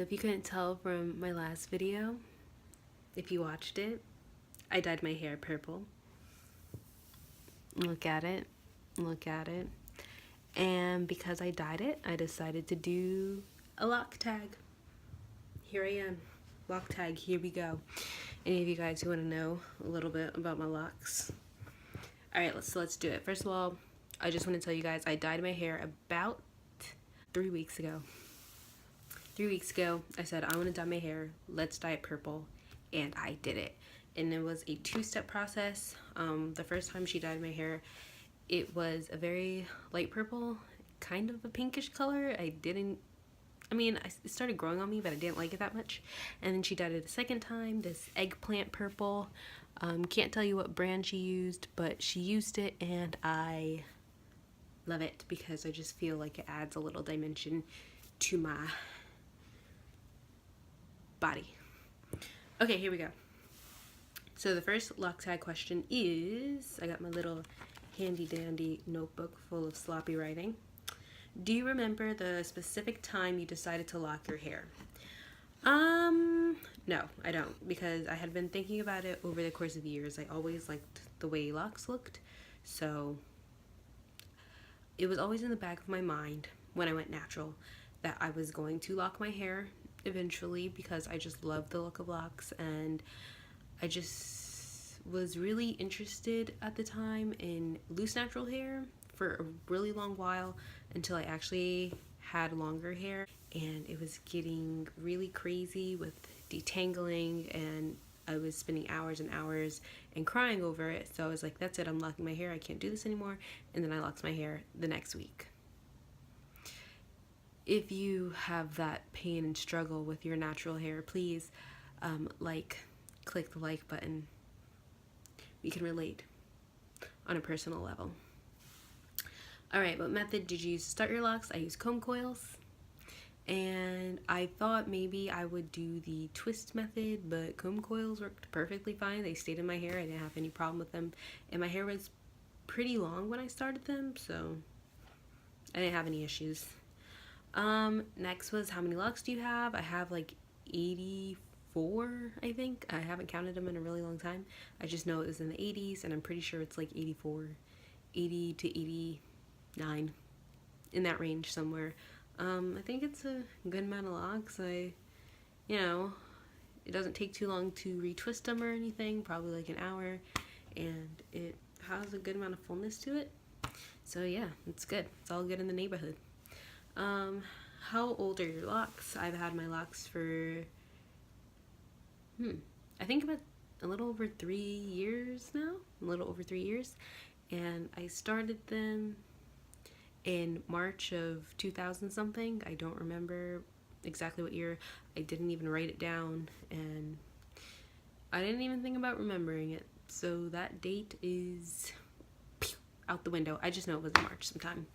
if you couldn't tell from my last video, if you watched it, I dyed my hair purple. Look at it. Look at it. And because I dyed it, I decided to do a lock tag. Here I am. Lock tag, here we go. Any of you guys who want to know a little bit about my locks? Alright, let's do it. First of all, I just want to tell you guys I dyed my hair about 3 weeks ago. 3 weeks ago, I said I want to dye my hair, let's dye it purple, and I did it. And it was a two-step process. The first time she dyed my hair, it was a very light purple, kind of a pinkish color. It started growing on me, but I didn't like it that much. And then she dyed it a second time, this eggplant purple. Can't tell you what brand she used, but she used it, and I love it because I just feel like it adds a little dimension to my body. Okay, here we go. So the first lock tag question is, I got my little handy dandy notebook full of sloppy writing. Do you remember the specific time you decided to lock your hair? No, I don't, because I had been thinking about it over the course of years. I always liked the way locks looked, so it was always in the back of my mind when I went natural that I was going to lock my hair eventually because I just love the look of locks, and I just was really interested at the time in loose natural hair for a really long while until I actually had longer hair, and it was getting really crazy with detangling, and I was spending hours and hours and crying over it. So I was like, that's it, I'm locking my hair, I can't do this anymore. And then I locked my hair the next week. If you have that pain and struggle with your natural hair, please click the like button. We can relate on a personal level. Alright, what method did you use to start your locks? I used comb coils, and I thought maybe I would do the twist method, but comb coils worked perfectly fine. They stayed in my hair, I didn't have any problem with them, and my hair was pretty long when I started them, so I didn't have any issues. Next was, how many locks do you have? I have like 84, I think. I haven't counted them in a really long time. I just know it was in the 80s, and I'm pretty sure it's like 84, 80 to 89, in that range somewhere. I think it's a good amount of locks. It doesn't take too long to retwist them or anything, probably like an hour, and it has a good amount of fullness to it. So yeah, it's good. It's all good in the neighborhood. How old are your locks? I've had my locks for, I think about a little over 3 years now. A little over 3 years. And I started them in March of 2000 something. I don't remember exactly what year. I didn't even write it down, and I didn't even think about remembering it. So that date is out the window. I just know it was in March sometime.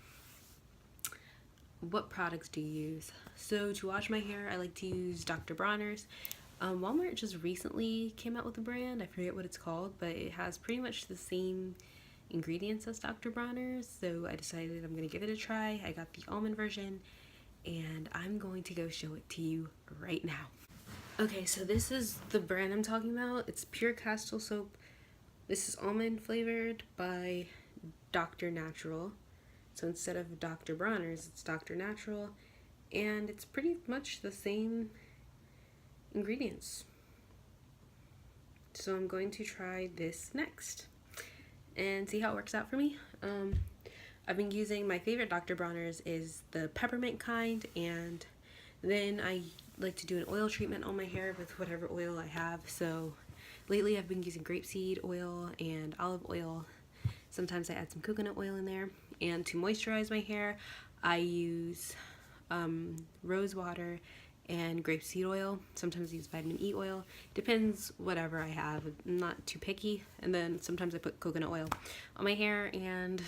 What products do you use? So to wash my hair, I like to use Dr. Bronner's. Walmart just recently came out with a brand. I forget what it's called, but it has pretty much the same ingredients as Dr. Bronner's, so I decided I'm going to give it a try. I got the almond version, and I'm going to go show it to you right now. Okay, so this is the brand I'm talking about. It's pure castor soap. This is almond flavored by Dr. Natural. So instead of Dr. Bronner's, it's Dr. Natural, and it's pretty much the same ingredients. So I'm going to try this next and see how it works out for me. I've been using, my favorite Dr. Bronner's is the peppermint kind, and then I like to do an oil treatment on my hair with whatever oil I have. So lately I've been using grapeseed oil and olive oil. Sometimes I add some coconut oil in there. And to moisturize my hair, I use rose water and grapeseed oil. Sometimes I use vitamin E oil. Depends whatever I have. I'm not too picky. And then sometimes I put coconut oil on my hair, and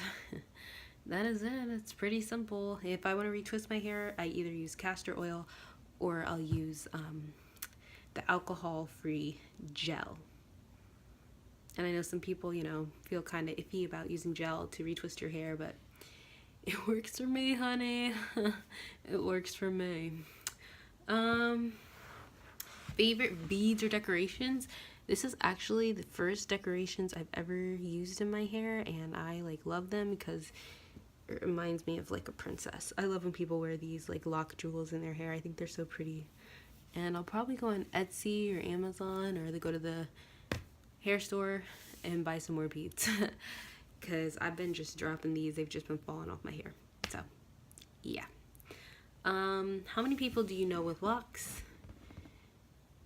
that is it. It's pretty simple. If I want to retwist my hair, I either use castor oil or I'll use the alcohol-free gel. And I know some people, feel kind of iffy about using gel to retwist your hair, but it works for me, honey. It works for me. Favorite beads or decorations? This is actually the first decorations I've ever used in my hair, and I like love them because it reminds me of like a princess. I love when people wear these like lock jewels in their hair. I think they're so pretty. And I'll probably go on Etsy or Amazon or go to the hair store and buy some more beads because I've been just dropping these. They've just been falling off my hair. So yeah. How many people do you know with locks?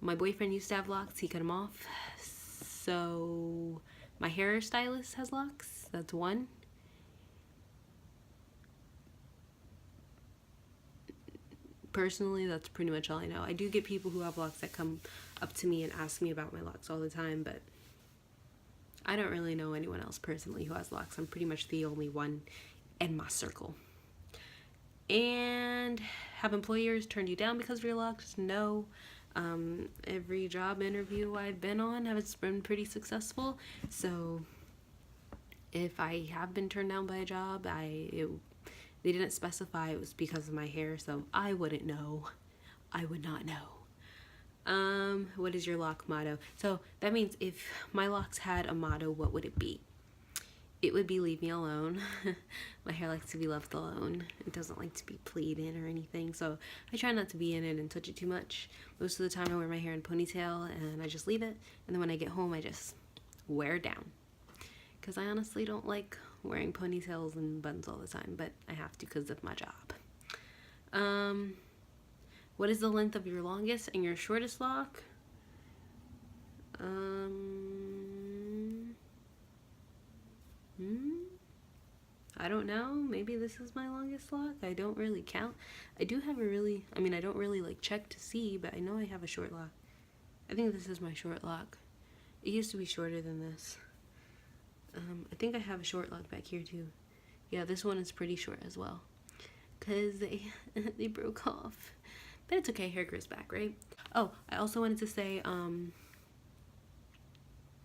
My boyfriend used to have locks. He cut them off. So my hairstylist has locks. That's one. Personally, that's pretty much all I know. I do get people who have locks that come up to me and ask me about my locks all the time, but I don't really know anyone else personally who has locks. I'm pretty much the only one in my circle. And have employers turned you down because of your locks? No. Every job interview I've been on has been pretty successful. So if I have been turned down by a job, they didn't specify it was because of my hair, so I wouldn't know. I would not know. What is your lock motto? So that means if my locks had a motto, what would it be? It would be leave me alone. My hair likes to be left alone. It doesn't like to be played in or anything, so I try not to be in it and touch it too much. Most of the time I wear my hair in a ponytail and I just leave it, and then when I get home I just wear it down. Because I honestly don't like wearing ponytails and buns all the time, but I have to because of my job. What is the length of your longest and your shortest lock? I don't know. Maybe this is my longest lock. I don't really count. I do have I don't really like check to see, but I know I have a short lock. I think this is my short lock. It used to be shorter than this. I think I have a short lock back here too. Yeah, this one is pretty short as well. Cause they broke off. But it's okay, hair grows back, right? Oh, I also wanted to say, I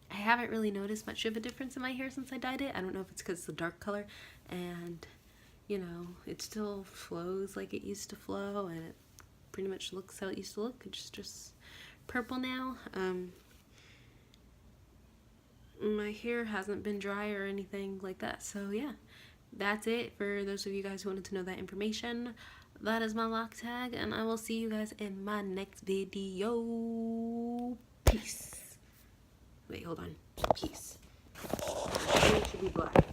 haven't really noticed much of a difference in my hair since I dyed it. I don't know if it's because it's a dark color and, it still flows like it used to flow and it pretty much looks how it used to look. It's just purple now. My hair hasn't been dry or anything like that. So yeah, that's it for those of you guys who wanted to know that information. That is my lock tag, and I will see you guys in my next video. Peace. Wait, hold on. Peace. It should be black.